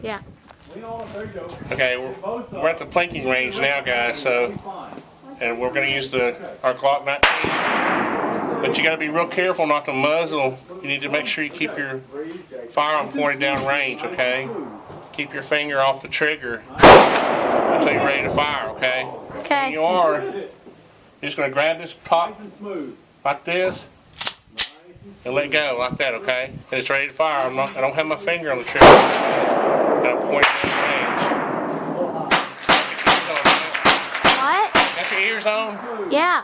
Yeah. Okay, we're at the planking range now, guys. So, and we're going to use our Glock 19. But you got to be real careful not to muzzle. You need to make sure you keep your firearm pointed down range. Okay. Keep your finger off the trigger until you're ready to fire. Okay. Okay. When you are, you're just going to grab this top like this. And let go like that, okay? And it's ready to fire. I don't have my finger on the trigger. I'm pointing at range. What? Got your ears on? Yeah.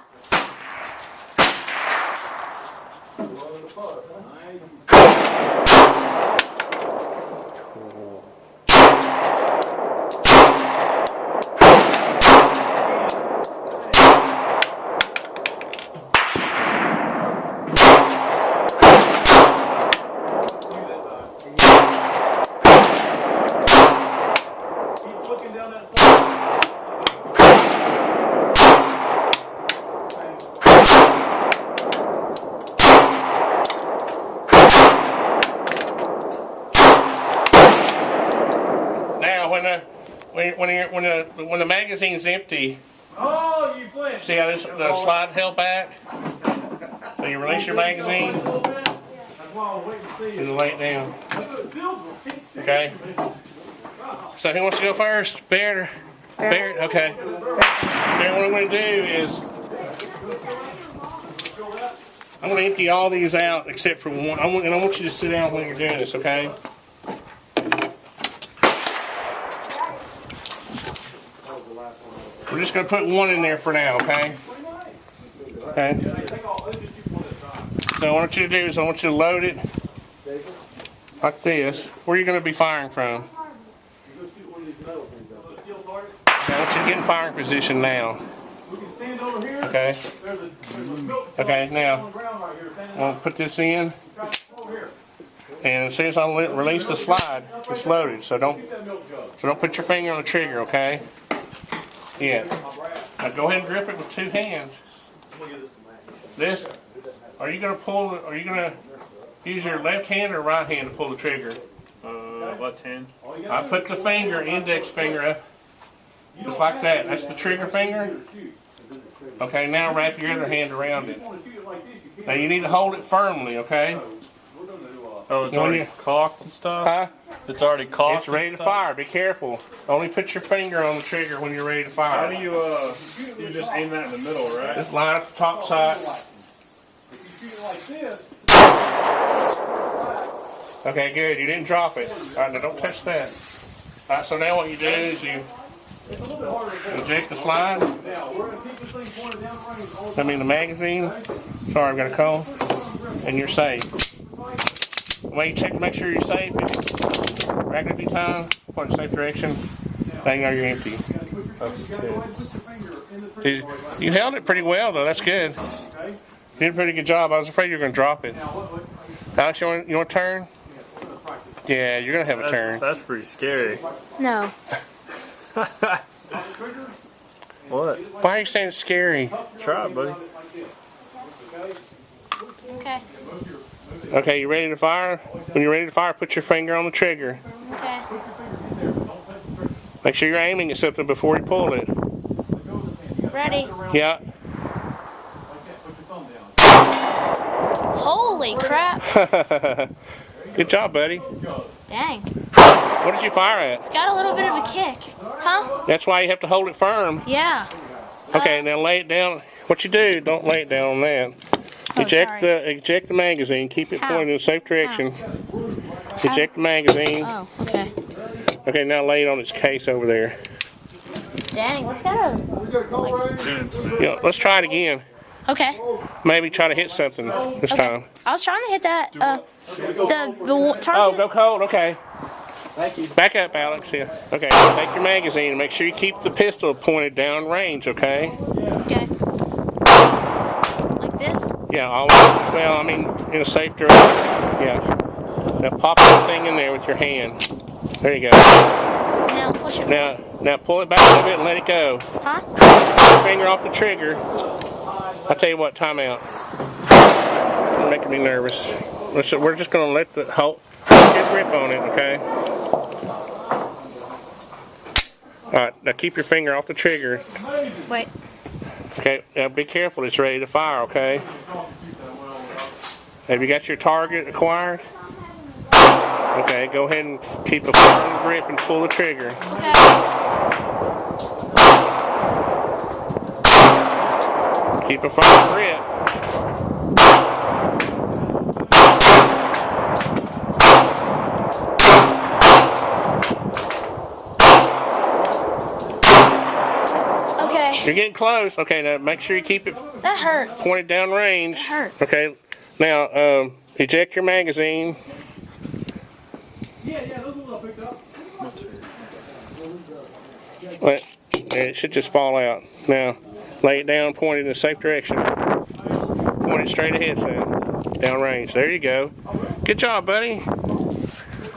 When the magazine's empty, oh, you flinched. See how the slide held back? So you release your magazine and lay it down. Okay. So who wants to go first? Barret? Barret? Okay. Barret, what I'm going to do is I'm going to empty all these out except for one. And I want you to sit down when you're doing this, okay? We're just going to put one in there for now, okay? Okay. So what I want you to do is I want you to load it like this. Where are you going to be firing from? Okay, I want you to get in firing position now. Okay. Okay, now I'm going to put this in. And as soon as I release the slide, it's loaded. So don't put your finger on the trigger, okay? Yeah. Now go ahead and grip it with two hands. This, are you going to use your left hand or right hand to pull the trigger? Left hand. I put the index finger up, just like that. That's the trigger finger. Okay, now wrap your other hand around it. Now you need to hold it firmly, okay? Oh, it's already cocked and stuff? Huh? It's already cocked. It's ready to fire. Be careful. Only put your finger on the trigger when you're ready to fire. How do you just aim that in the middle, right? Just line up the top side. Okay, good. You didn't drop it. All right, now don't touch that. All right, so now what you do is you eject the slide. I mean the magazine. Sorry, I've got a call. And you're safe. The way you check to make sure you're safe, rack it every time, point in the safe direction, bang, are you empty? You held it pretty well though, that's good. You did a pretty good job. I was afraid you were going to drop it. Alex, you want to turn? Yeah, you're going to have a turn. That's pretty scary. No. What? Why are you saying it's scary? Try it, buddy. Okay. Okay, you ready to fire? When you're ready to fire, put your finger on the trigger. Okay. Make sure you're aiming at something before you pull it. Ready? Yeah. Holy crap. Good job, buddy. Dang. What did you fire at? It's got a little bit of a kick. Huh? That's why you have to hold it firm. Yeah. Okay, now lay it down. What you do, don't lay it down on that. Eject the magazine. Keep it pointed in a safe direction. Eject the magazine. Oh, okay. Okay, now lay it on its case over there. Dang, what's that? Yeah, let's try it again. Okay. Maybe try to hit something this time. I was trying to hit that. The target. Oh, go cold. Okay. Thank you. Back up, Alex. Yeah. Okay. Take your magazine and make sure you keep the pistol pointed down range. Okay. Okay. Like this? Yeah. Always, well, I mean, in a safe direction. Yeah. Now pop that thing in there with your hand. There you go. Now push it. Now pull it back a little bit and let it go. Huh? Put your finger off the trigger. I'll tell you what. Time out. You're making me nervous. We're just going to let the hold. Get a grip on it, okay? Alright, now keep your finger off the trigger. Wait. Okay, now be careful, it's ready to fire, okay? Have you got your target acquired? Okay, go ahead and keep a firm grip and pull the trigger. Okay. Keep a firm grip. Okay. You're getting close. Okay, now make sure you keep it That hurts. pointed down range. It hurts. Okay, now eject your magazine. It should just fall out. Now, lay it down, point it in a safe direction. Point it straight ahead, son. Down range. There you go. Good job, buddy.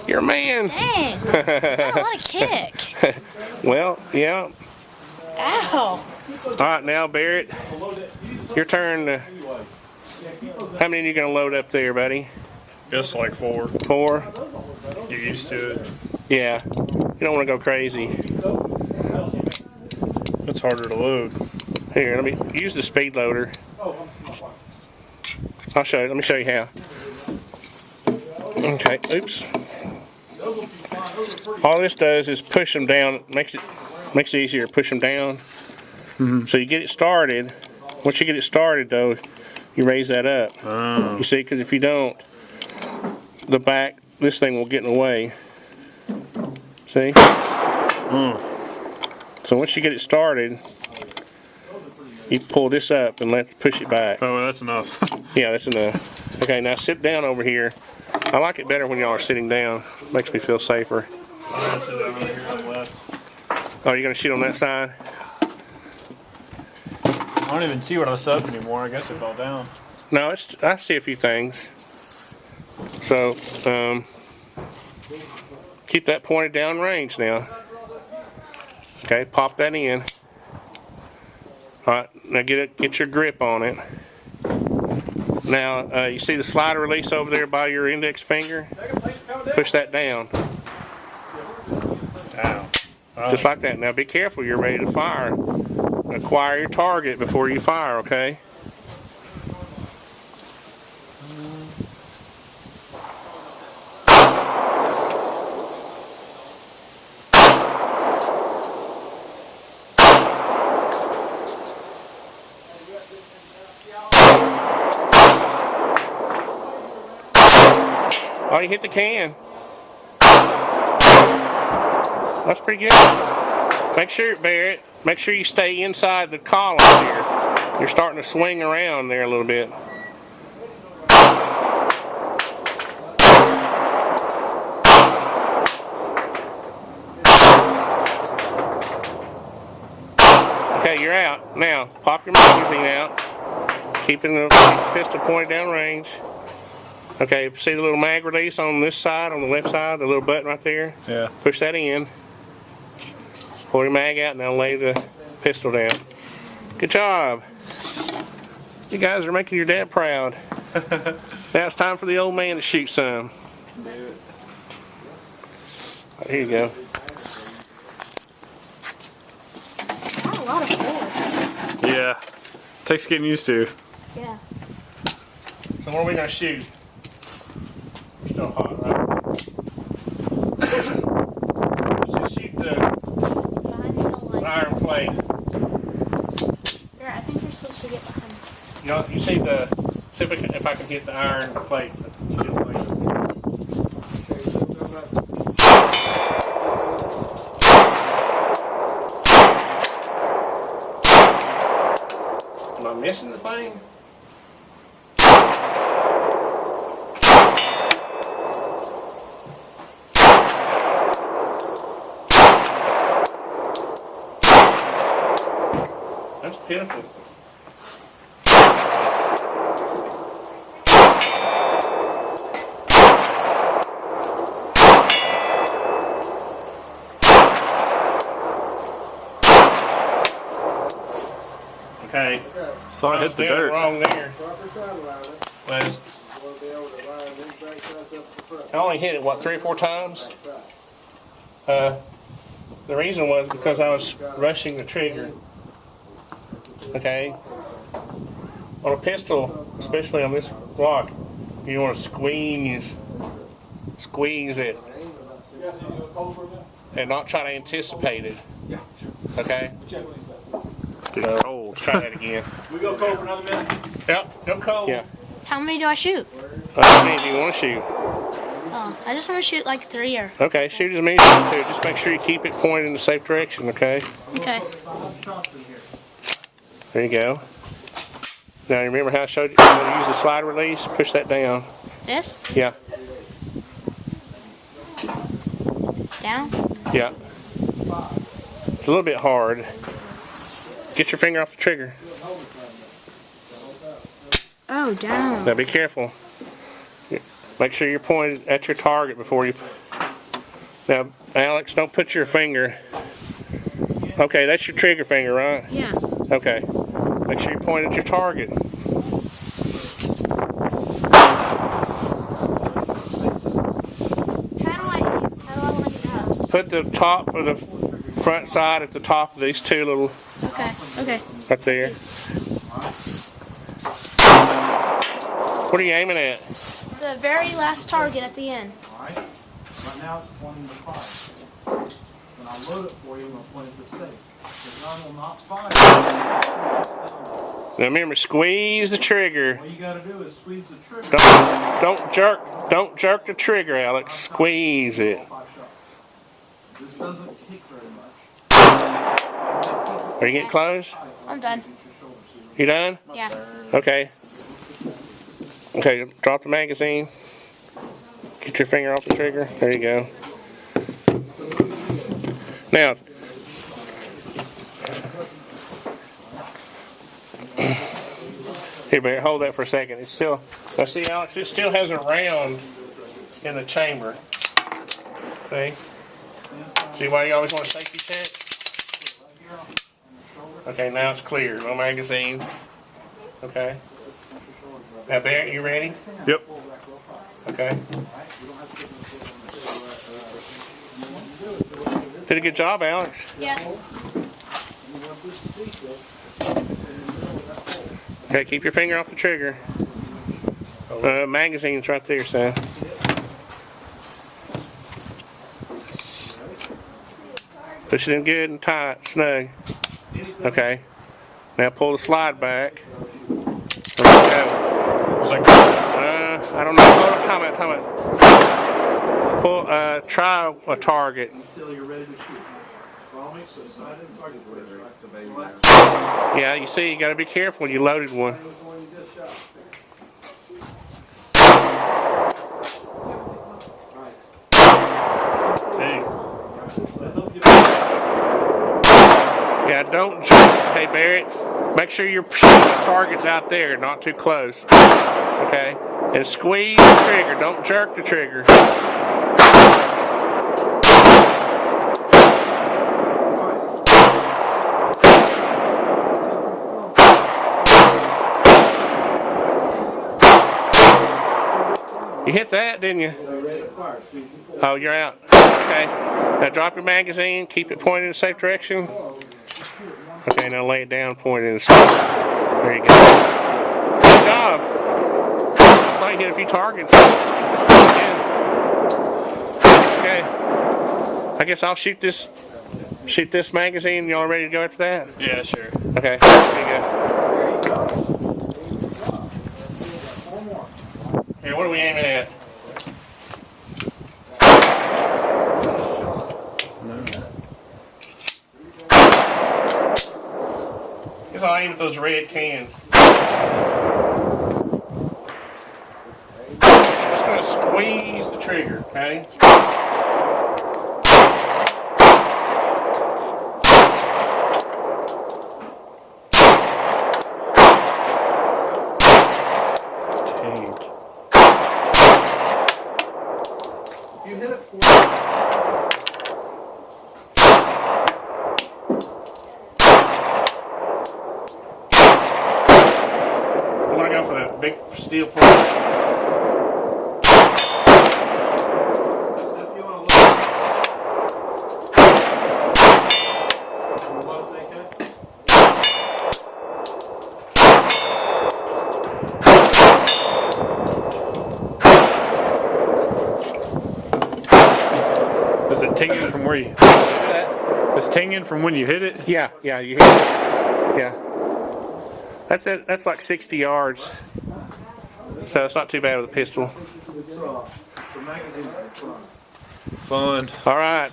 You're a man. Dang. Got a lot of kick. Well, yeah. Ow. Alright, now, Barrett, your turn. How many are you going to load up there, buddy? Just like 4. 4? Get used to it. Yeah. You don't want to go crazy. It's harder to load. Here, let me use the speed loader. I'll show you. Let me show you how. Okay, oops. All this does is push them down. Makes it easier to push them down. So you get it started. Once you get it started, though, you raise that up. You see, because if you don't, the back, this thing will get in the way. See? So once you get it started, you pull this up and push it back. Oh, well, that's enough. Yeah, that's enough. Okay, now sit down over here. I like it better when y'all are sitting down. Makes me feel safer. Oh, you're gonna shoot on that side? I don't even see what I said anymore. I guess it fell down. No, I see a few things. So, keep that pointed down range now. Okay, pop that in. Alright, now get your grip on it. Now, you see the slider release over there by your index finger? Push that down. Ow. Just like that. Now be careful, you're ready to fire. Acquire your target before you fire, okay? Oh, you hit the can. That's pretty good. Make sure, Barrett, make sure you stay inside the column here. You're starting to swing around there a little bit. Okay, you're out. Now, pop your magazine out. Keeping the pistol pointed down range. Okay, see the little mag release on this side, on the left side, the little button right there? Yeah. Push that in. Pull your mag out, now lay the pistol down. Good job. You guys are making your dad proud. Now it's time for the old man to shoot some. Right, here you go. Not a lot of force. Yeah. Takes getting used to. Yeah. So what are we going to shoot? We're still hot, right? Let's just shoot the iron plate. I think you're supposed to get behind. You know, you see see if I can hit the iron plate. Am I missing the thing? That's pitiful. Okay. So I hit the Doing it dirt. wrong there. I only hit it, what, 3 or 4 times? The reason was because I was rushing the trigger. Okay? On a pistol, especially on this Glock, you want to squeeze it, and not try to anticipate it. Okay? It's getting cold. Let's try that again. We go cold for another minute? Yep, go cold. Yeah. How many do I shoot? How many do you want to shoot? Oh, I just want to shoot like 3 or. Okay, shoot as many as you want to. Just make sure you keep it pointed in the safe direction, okay? Okay. There you go. Now remember how I showed you how to use the slide release? Push that down. This? Yeah. Down? Yeah. It's a little bit hard. Get your finger off the trigger. Oh, down. Now be careful. Make sure you're pointed at your target before you... Now, Alex, don't put your finger... Okay, that's your trigger finger, right? Yeah. Okay. Make sure you point at your target. How do I want to get out? Put the top of the front side at the top of these two little... Okay. Right there. What are you aiming at? The very last target at the end. Alright. Right now it's pointing to fire. When I load it for you, I'm going to point it to safe. The gun will not fire. Now remember, squeeze the trigger. All you got to do is squeeze the trigger. Don't jerk the trigger, Alex. Squeeze it. 5 shots. This doesn't kick very much. Are you getting close? I'm done. You done? Yeah. Okay. Okay, drop the magazine. Get your finger off the trigger. There you go. Now, here, Barret, hold that for a second. It's still, now see, Alex, it still has a round in the chamber. See? See why you always want a safety check? Okay, now it's clear. No magazine. Okay. Now, Barret, you ready? Yep. Okay. Did a good job, Alex. Yeah. Okay, keep your finger off the trigger. Magazine's right there, son. Push it in good and tight, snug. Okay. Now pull the slide back. There we go. It's like, I don't know. Hold on, time out. Pull, try a target. Until you're ready to shoot. Follow me, so side and target. Yeah, you see, you gotta be careful when you loaded one. dang. Yeah, don't jerk. Hey, Barret, make sure you're shooting the targets out there, not too close. Okay? And squeeze the trigger. Don't jerk the trigger. You hit that, didn't you? Oh, you're out. Okay. Now drop your magazine. Keep it pointed in a safe direction. Okay, now lay it down, point it in the safe. There you go. Good job. I saw you hit a few targets. Yeah. Okay. I guess I'll shoot this magazine. Y'all ready to go after that? Yeah, sure. Okay. There you go. Hey, what are we aiming at? Guess I'll aim at those red cans. I'm just going to squeeze the trigger, okay? You hit it for I'm going to go for that big steel point. if you want to look. for you. What's that? It's tinging from when you hit it. Yeah, yeah, you hit it. Yeah. That's it. That's like 60 yards. So it's not too bad with a pistol. It's the magazine front. Fun. All right.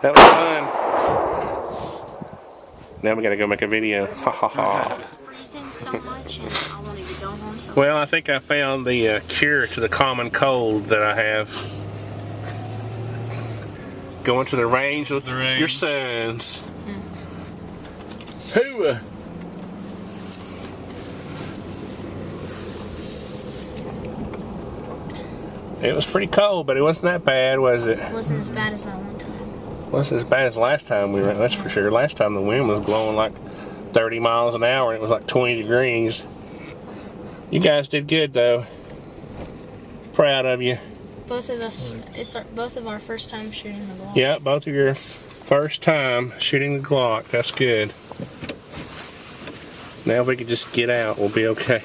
That was fun. Now we gotta go make a video. Ha ha ha. It's freezing so much, and I want to get going home. So Well, I think I found the cure to the common cold that I have. Going to the range with your sons. Who? It was pretty cold, but it wasn't that bad, was it? it wasn't as bad as that one time. Wasn't as bad as last time we went, that's for sure. Last time the wind was blowing like 30 miles an hour and it was like 20 degrees. You guys did good though. Proud of you. Both of us, both of our first time shooting the Glock. Yeah, both of your first time shooting the Glock. That's good. Now if we can just get out, we'll be okay.